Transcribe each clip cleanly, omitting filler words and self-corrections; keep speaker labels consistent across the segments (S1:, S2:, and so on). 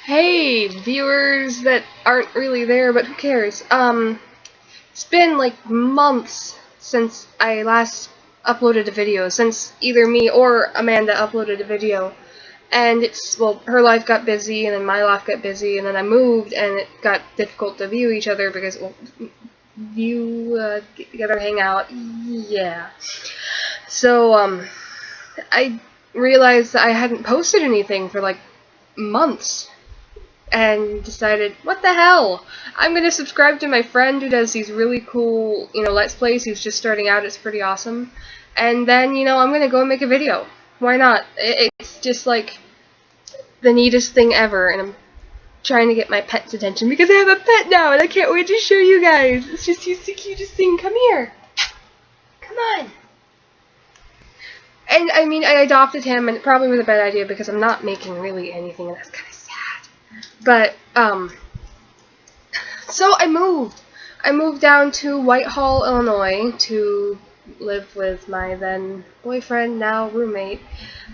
S1: Hey, viewers that aren't really there, but who cares? It's been like months since I last uploaded a video, since either me or Amanda uploaded a video. And well, her life got busy, and then my life got busy, and then I moved, and it got difficult to view each other because, well, get together, hang out, yeah. So, I realized that I hadn't posted anything for like months. And decided, what the hell? I'm gonna subscribe to my friend who does these really cool, Let's Plays. Who's just starting out. It's pretty awesome. And then, I'm gonna go and make a video. Why not? It's just like the neatest thing ever, and I'm trying to get my pet's attention because I have a pet now, and I can't wait to show you guys. It's just he's the cutest thing. Come here. Come on. And I mean, I adopted him, and it probably was a bad idea because I'm not making really anything, and that's kind of sad. But, so I moved. I moved down to Whitehall, Illinois to live with my then boyfriend, now roommate.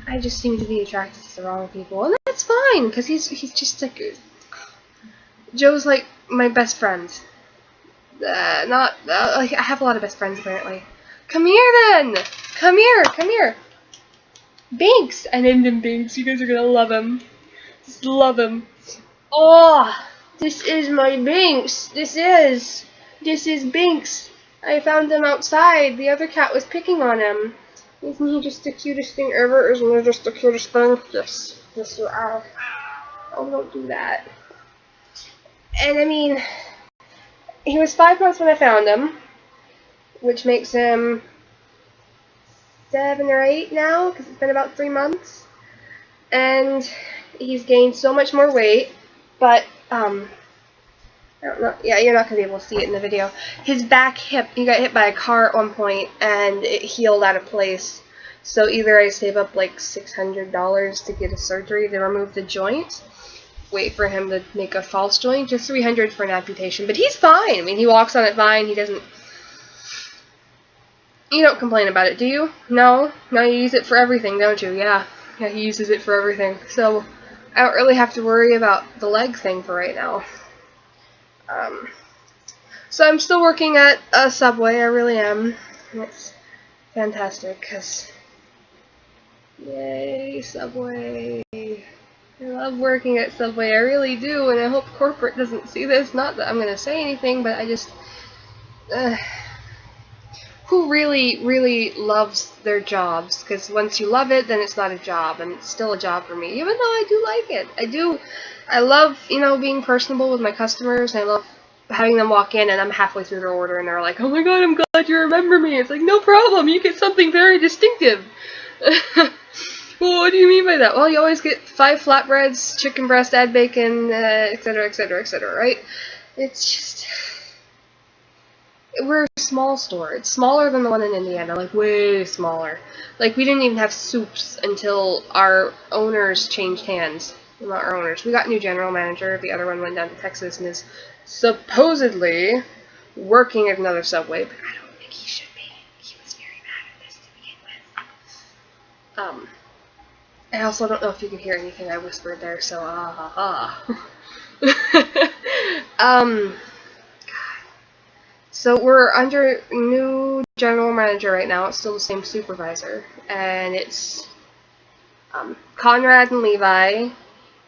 S1: I just seem to be attracted to the wrong people, and that's fine, because he's just like, Joe's like my best friend. Like, I have a lot of best friends, apparently. Come here, then! Come here! Binks! I named him Binks. You guys are gonna love him. Just love him. Oh, this is my Binks. This is Binks. I found him outside. The other cat was picking on him. Isn't he just the cutest thing ever? Isn't he just the cutest thing? Yes. Yes, you are. Oh, don't do that. And I mean, he was 5 months when I found him, which makes him 7 or 8 now, because it's been about 3 months. And he's gained so much more weight. But, I don't know, yeah, you're not going to be able to see it in the video. His back hip, he got hit by a car at one point, and it healed out of place. So either I save up like $600 to get a surgery to remove the joint, wait for him to make a false joint, or $300 for an amputation. But he's fine. I mean, he walks on it fine. He doesn't... You don't complain about it, do you? No? No, you use it for everything, don't you? Yeah. Yeah, he uses it for everything. So I don't really have to worry about the leg thing for right now. So I'm still working at a Subway, I really am. And it's fantastic, because, yay, Subway. I love working at Subway, I really do, and I hope corporate doesn't see this. Not that I'm going to say anything, but I just... who really loves their jobs? Because once you love it, then it's not a job, and it's still a job for me, even though I do like it. I love, being personable with my customers, and I love having them walk in, and I'm halfway through their order, and they're like, oh my god, I'm glad you remember me. It's like, no problem, you get something very distinctive. Well, what do you mean by that? Well, you always get 5 flatbreads, chicken breast, add bacon, etc., etc., etc., right? It's just... We're a small store. It's smaller than the one in Indiana, like way smaller. Like, we didn't even have soups until our owners changed hands. Well, not our owners. We got a new general manager. The other one went down to Texas and is supposedly working at another Subway, but I don't think he should be. He was very mad at this to begin with. I also don't know if you can hear anything I whispered there, so So we're under new general manager right now. It's still the same supervisor, and it's Conrad and Levi,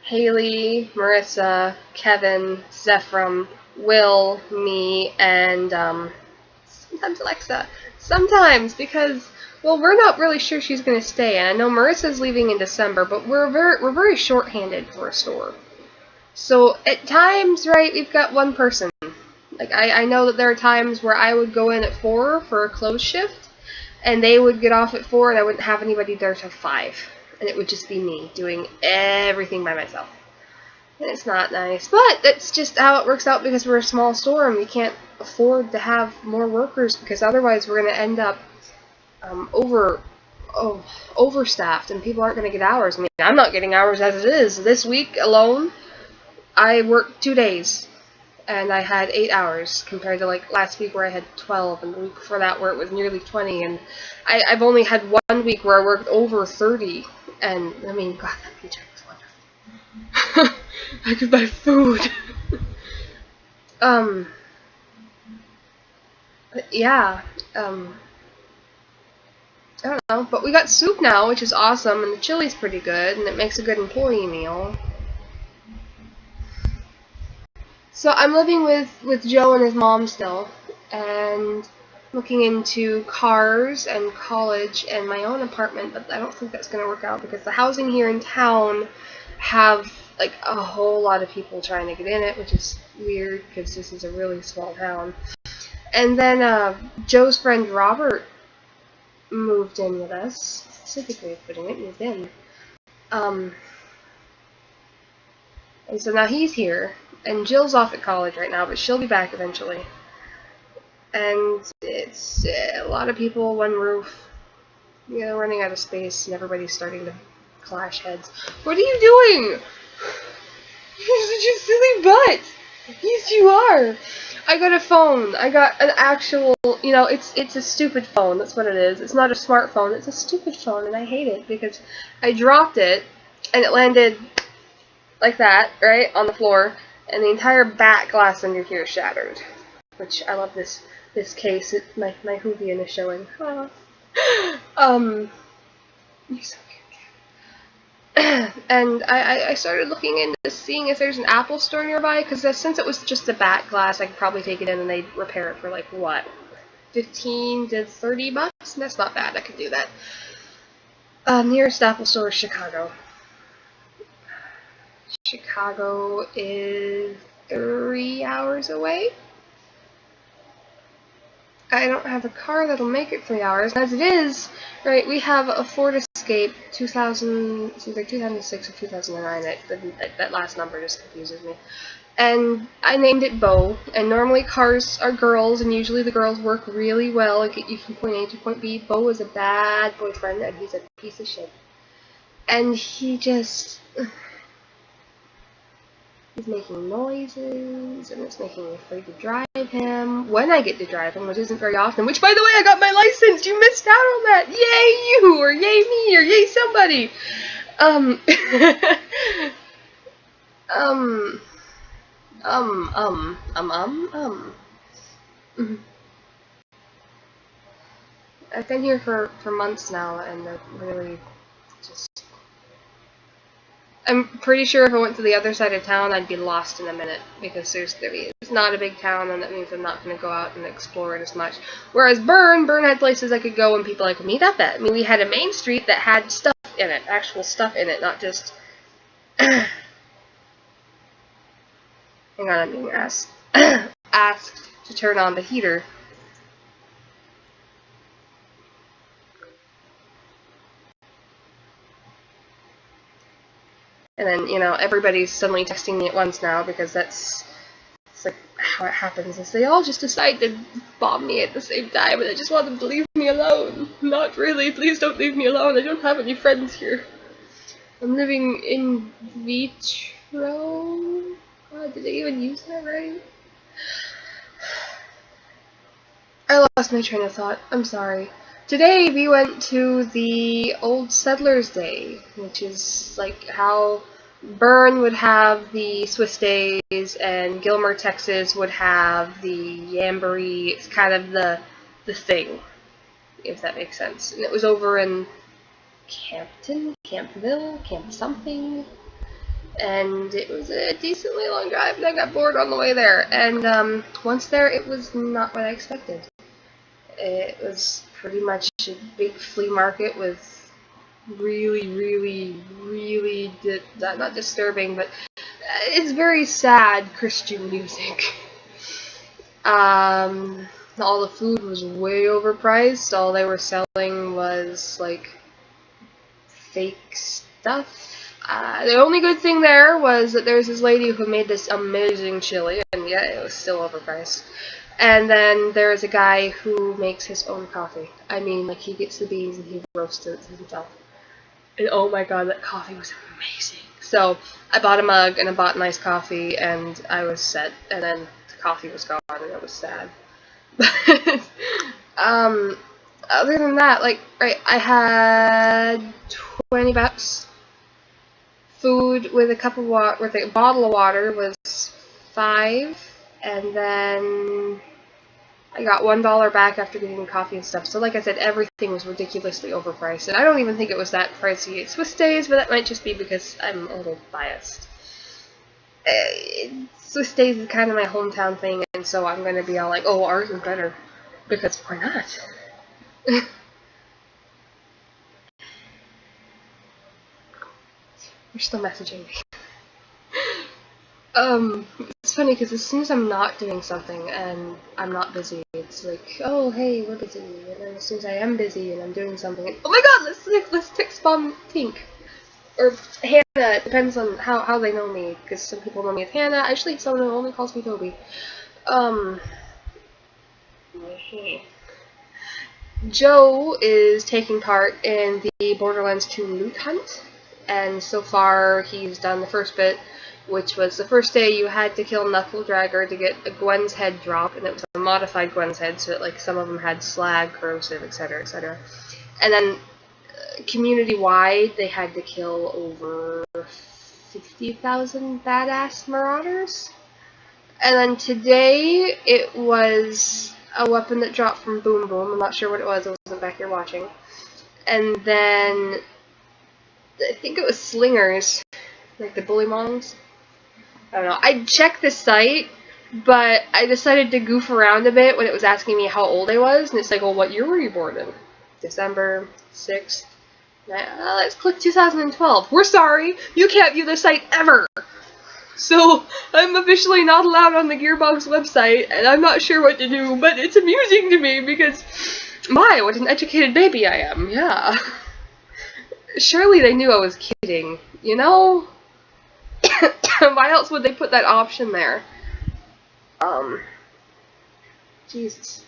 S1: Haley, Marissa, Kevin, Zephram, Will, me, and sometimes Alexa. Sometimes, because, well, we're not really sure she's going to stay. And I know Marissa's leaving in December, but we're very short-handed for a store. So at times, right, we've got one person. Like, I know that there are times where I would go in at 4 for a close shift, and they would get off at 4, and I wouldn't have anybody there till 5. And it would just be me doing everything by myself. And it's not nice. But that's just how it works out because we're a small store, and we can't afford to have more workers, because otherwise we're going to end up overstaffed, and people aren't going to get hours. I mean, I'm not getting hours as it is. This week alone, I worked 2 days. And I had 8 hours compared to like last week where I had 12, and the week before that where it was nearly 20, and I've only had 1 week where I worked over 30, and I mean, God, that paycheck was wonderful. I could buy food. Yeah, I don't know, but we got soup now, which is awesome, and the chili's pretty good, and it makes a good employee meal. So I'm living with Joe and his mom still, and looking into cars and college and my own apartment, but I don't think that's going to work out because the housing here in town have like a whole lot of people trying to get in it, which is weird because this is a really small town. And then Joe's friend Robert moved in with us. Specific way of putting it, moved in. And so now he's here, and Jill's off at college right now, but she'll be back eventually. And it's a lot of people, one roof, you know, running out of space, and everybody's starting to clash heads. What are you doing? You're such a silly butt! Yes, you are! I got a phone. I got an actual, you know, it's a stupid phone. That's what it is. It's not a smartphone. It's a stupid phone, and I hate it because I dropped it, and it landed like that, right, on the floor, and the entire back glass under here shattered. Which I love this case. My Hoovian is showing. You're so cute. And I started looking into seeing if there's an Apple store nearby, because since it was just a back glass, I could probably take it in and they'd repair it for like, what, 15 to 30 bucks? That's not bad, I could do that. Nearest Apple store is Chicago. Chicago is 3 hours away. I don't have a car that'll make it 3 hours. As it is, right, we have a Ford Escape 2000, it's either 2006 or 2009. That last number just confuses me. And I named it Bo, and normally cars are girls, and usually the girls work really well and get you from point A to point B. Bo is a bad boyfriend, and he's a piece of shit. And he just... he's making noises, and it's making me afraid to drive him. When I get to drive him, which isn't very often, which, by the way, I got my license! You missed out on that! Yay you! Or yay me! Or yay somebody! I've been here for months now, and they're really just... I'm pretty sure if I went to the other side of town, I'd be lost in a minute, because it's not a big town, and that means I'm not going to go out and explore it as much. Whereas Bern had places I could go and people I could meet up at. I mean, we had a main street that had stuff in it, actual stuff in it, not just... Hang on, I'm being asked to turn on the heater. And then, you know, everybody's suddenly texting me at once now, because it's like how it happens, is they all just decide to bomb me at the same time, and I just want them to leave me alone. Not really, please don't leave me alone, I don't have any friends here. I'm living in vitro? God, did I even use that right? I lost my train of thought, I'm sorry. Today we went to the Old Settlers Day, which is like how Bern would have the Swiss Days and Gilmer, Texas would have the Jamboree. It's kind of the thing, if that makes sense. And it was over in Campville, Camp something. And it was a decently long drive, and I got bored on the way there. And once there, it was not what I expected. It was pretty much a big flea market with really, not disturbing, but it's very sad Christian music. All the food was way overpriced. All they were selling was, like, fake stuff. The only good thing there was that there was this lady who made this amazing chili, and yeah, it was still overpriced. And then there's a guy who makes his own coffee. I mean, like, he gets the beans and he roasts it himself. And oh my god, that coffee was amazing. So, I bought a mug and I bought nice coffee and I was set. And then the coffee was gone and it was sad. But, other than that, like, right, I had 20 bucks Food with a cup of water, with a bottle of water was $5, and then I got $1 back after getting coffee and stuff. So like I said, everything was ridiculously overpriced, and I don't even think it was that pricey at Swiss Days, but that might just be because I'm a little biased. Swiss Days is kind of my hometown thing, and so I'm going to be all like, oh, ours is better, because why not? You're still messaging me. It's funny because as soon as I'm not doing something and I'm not busy, it's like, oh, hey, we're busy. And then as soon as I am busy and I'm doing something, and, oh my god, let's text Bomb Tink. Or Hannah, it depends on how they know me, because some people know me as Hannah. Actually, someone only calls me Toby. Joe is taking part in the Borderlands 2 loot hunt, and so far he's done the first bit, which was the first day you had to kill Knuckle Dragger to get a Gwen's head drop, and it was a modified Gwen's head, so that, like, some of them had slag, corrosive, etc., etc. And then, community-wide, they had to kill over 50,000 badass marauders. And then today, it was a weapon that dropped from Boom Boom. I'm not sure what it was, I wasn't back here watching. And then, I think it was slingers, like the bullymongs. I don't know. I checked the site, but I decided to goof around a bit when it was asking me how old I was, and it's like, well, what year were you born in? December 6th. Let's click 2012. We're sorry, you can't view the site ever! So, I'm officially not allowed on the Gearbox website, and I'm not sure what to do, but it's amusing to me because, my, what an educated baby I am, yeah. Surely they knew I was kidding, you know? Why else would they put that option there? Jesus.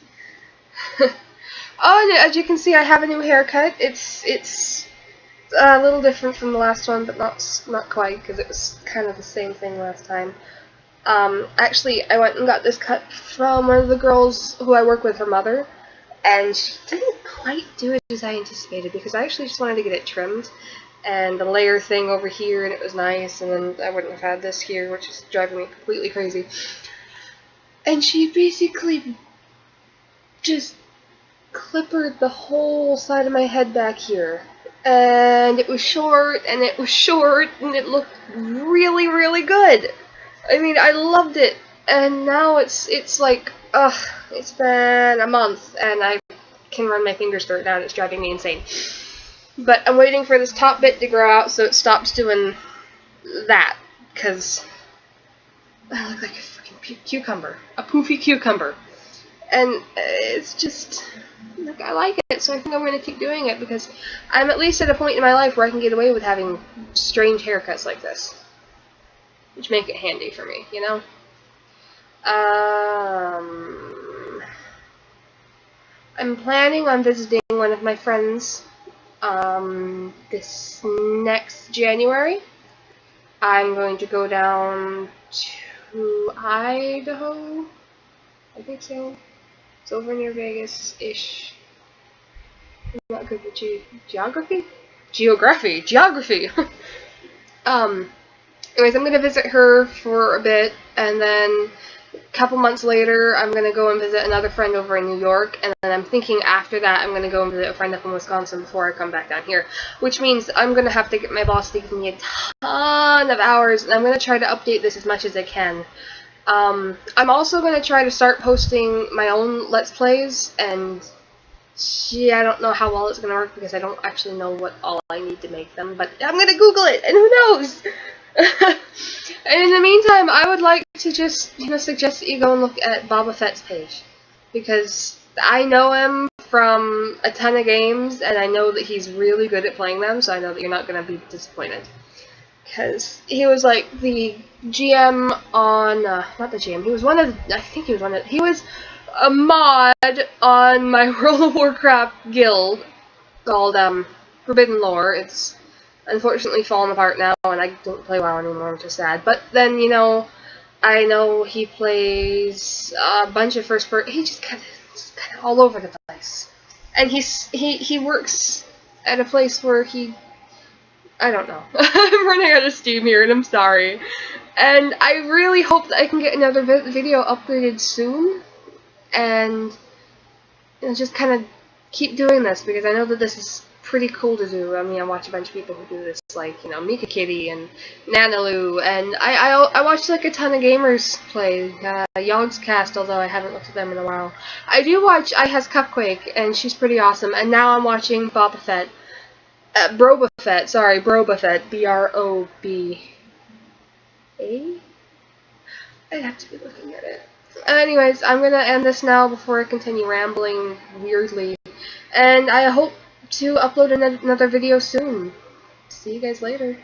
S1: Oh, and as you can see, I have a new haircut. It's a little different from the last one, but not quite, because it was kind of the same thing last time. Actually, I went and got this cut from one of the girls who I work with, her mother, and she didn't quite do it as I anticipated, because I actually just wanted to get it trimmed, and the layer thing over here, and it was nice, and then I wouldn't have had this here, which is driving me completely crazy. And she basically just clippered the whole side of my head back here. And it was short, and it was short, and it looked really, really good. I mean, I loved it. And now it's like, it's been a month, and I can run my fingers through it now, and it's driving me insane. But I'm waiting for this top bit to grow out so it stops doing that, because I look like a freaking cucumber. A poofy cucumber. And it's just, like, I like it, so I think I'm going to keep doing it, because I'm at least at a point in my life where I can get away with having strange haircuts like this. Which make it handy for me, you know? I'm planning on visiting one of my friends this next January. I'm going to go down to Idaho. I think so. It's over near Vegas-ish. I'm not good with geography? Geography! Anyways, I'm going to visit her for a bit, and then a couple months later, I'm going to go and visit another friend over in New York, and then I'm thinking after that I'm going to go and visit a friend up in Wisconsin before I come back down here, which means I'm going to have to get my boss to give me a ton of hours, and I'm going to try to update this as much as I can. I'm also going to try to start posting my own Let's Plays, and gee, I don't know how well it's going to work because I don't actually know what all I need to make them, but I'm going to Google it, and who knows? And in the meantime, I would like to just, suggest that you go and look at Boba Fett's page, because I know him from a ton of games, and I know that he's really good at playing them, so I know that you're not going to be disappointed. Because he was like the GM on, not the GM, he was he was a mod on my World of Warcraft guild called, Forbidden Lore. It's unfortunately fallen apart now, and I don't play WoW anymore, which is sad. But then, I know he plays a bunch of first-person, he just kind of all over the place. And he works at a place where he I don't know. I'm running out of steam here, and I'm sorry. And I really hope that I can get another video uploaded soon, and just kind of keep doing this, because I know that this is pretty cool to do. I mean, I watch a bunch of people who do this, like, you know, Mika Kitty and Nanaloo, and I watch like a ton of gamers play. Yogscast, although I haven't looked at them in a while. I do watch I Has Cupquake, and she's pretty awesome, and now I'm watching Boba Fett. Broba Fett, B-R-O-B-A? I'd have to be looking at it. Anyways, I'm gonna end this now before I continue rambling weirdly. And I hope to upload another video soon. See you guys later.